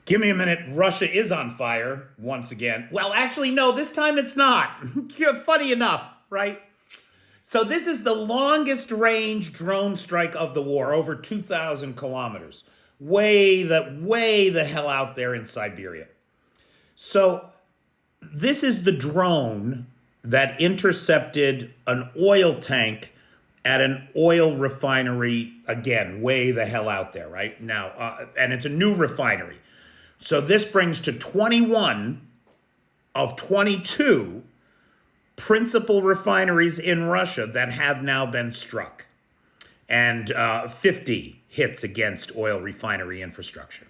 Give me a minute. Russia is on fire once again. Well, actually, no, this time it's not. Funny enough, right? So this is the longest range drone strike of the war, over 2,000 kilometers. Way the hell out there in Siberia. So this is the drone that intercepted an oil tank at an oil refinery, again, way the hell out there, right? Now, and it's a new refinery. So this brings to 21 of 22 principal refineries in Russia that have now been struck, and 50 hits against oil refinery infrastructure.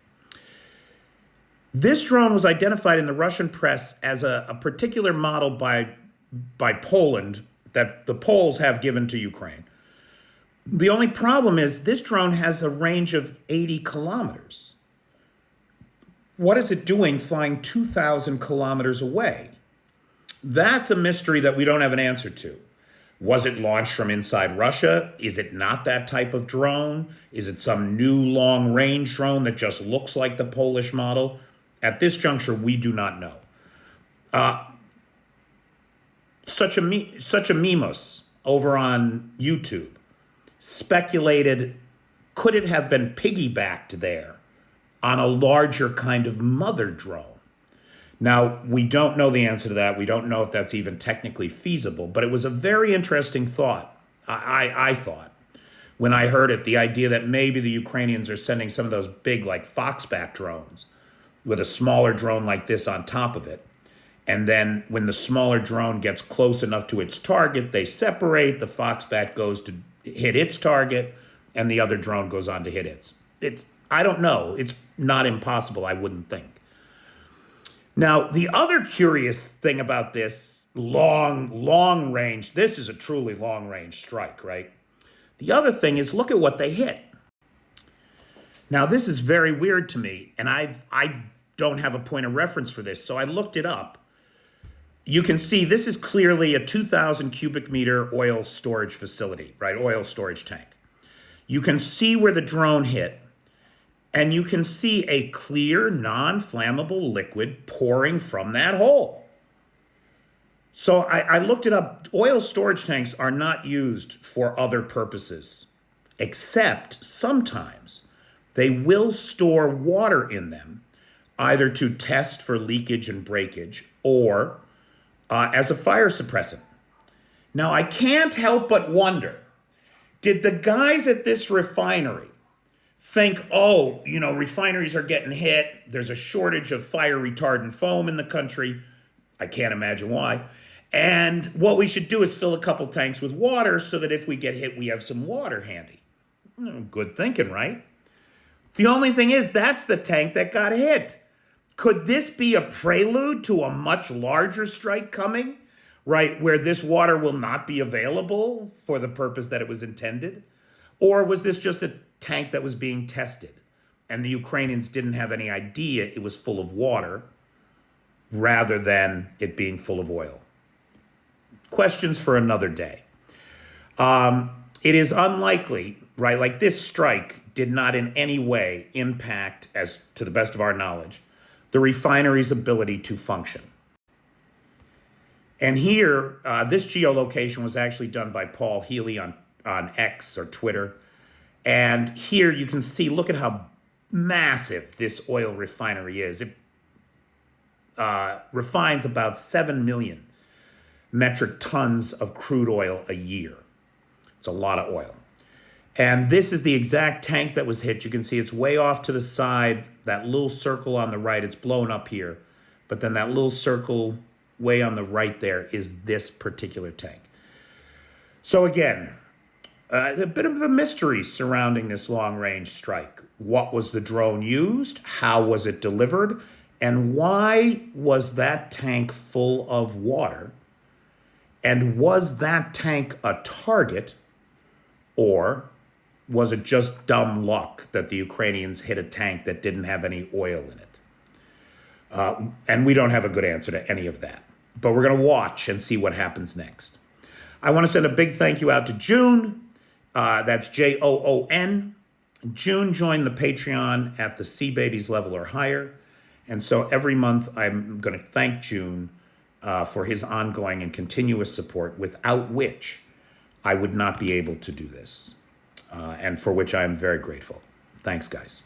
This drone was identified in the Russian press as a particular model by Poland that the Poles have given to Ukraine. The only problem is this drone has a range of 80 kilometers. What is it doing flying 2,000 kilometers away? That's a mystery that we don't have an answer to. Was it launched from inside Russia? Is it not that type of drone? Is it some new long-range drone that just looks like the Polish model? At this juncture, we do not know. Such a Memos over on YouTube speculated, could it have been piggybacked there on a larger kind of mother drone? Now, we don't know the answer to that. We don't know if that's even technically feasible, but it was a very interesting thought, I thought, when I heard it, the idea that maybe the Ukrainians are sending some of those big, like, Foxbat drones with a smaller drone like this on top of it. And then when the smaller drone gets close enough to its target, they separate, the Foxbat goes to hit its target, and the other drone goes on to hit its. I don't know. It's not impossible, I wouldn't think. Now, the other curious thing about this long range, this is a truly long range strike, right? The other thing is, look at what they hit. Now, this is very weird to me, and I don't have a point of reference for this, so I looked it up. You can see this is clearly a 2,000 cubic meter oil storage facility, right? Oil storage tank. You can see where the drone hit, and you can see a clear, non-flammable liquid pouring from that hole. So I looked it up. Oil storage tanks are not used for other purposes, except sometimes they will store water in them, either to test for leakage and breakage or as a fire suppressant. Now, I can't help but wonder, did the guys at this refinery think, oh, refineries are getting hit, there's a shortage of fire retardant foam in the country, I can't imagine why, and what we should do is fill a couple tanks with water so that if we get hit, we have some water handy. Good thinking, right? The only thing is, that's the tank that got hit. Could this be a prelude to a much larger strike coming, right, where this water will not be available for the purpose that it was intended? Or was this just a tank that was being tested and the Ukrainians didn't have any idea it was full of water rather than it being full of oil? Questions for another day. It is unlikely, right, like this strike did not in any way impact, as to the best of our knowledge, the refinery's ability to function. And here, this geolocation was actually done by Paul Healy on X or Twitter. And here you can see, look at how massive this oil refinery is. It refines about 7 million metric tons of crude oil a year. It's a lot of oil. And this is the exact tank that was hit. You can see it's way off to the side. That little circle on the right, it's blown up here. But then that little circle way on the right there is this particular tank. So again, a bit of a mystery surrounding this long-range strike. What was the drone used? How was it delivered? And why was that tank full of water? And was that tank a target, or was it just dumb luck that the Ukrainians hit a tank that didn't have any oil in it? And we don't have a good answer to any of that. But we're going to watch and see what happens next. I want to send a big thank you out to June. That's Joon. June joined the Patreon at the Sea Babies level or higher. And so every month I'm going to thank June for his ongoing and continuous support, without which I would not be able to do this, and for which I am very grateful. Thanks, guys.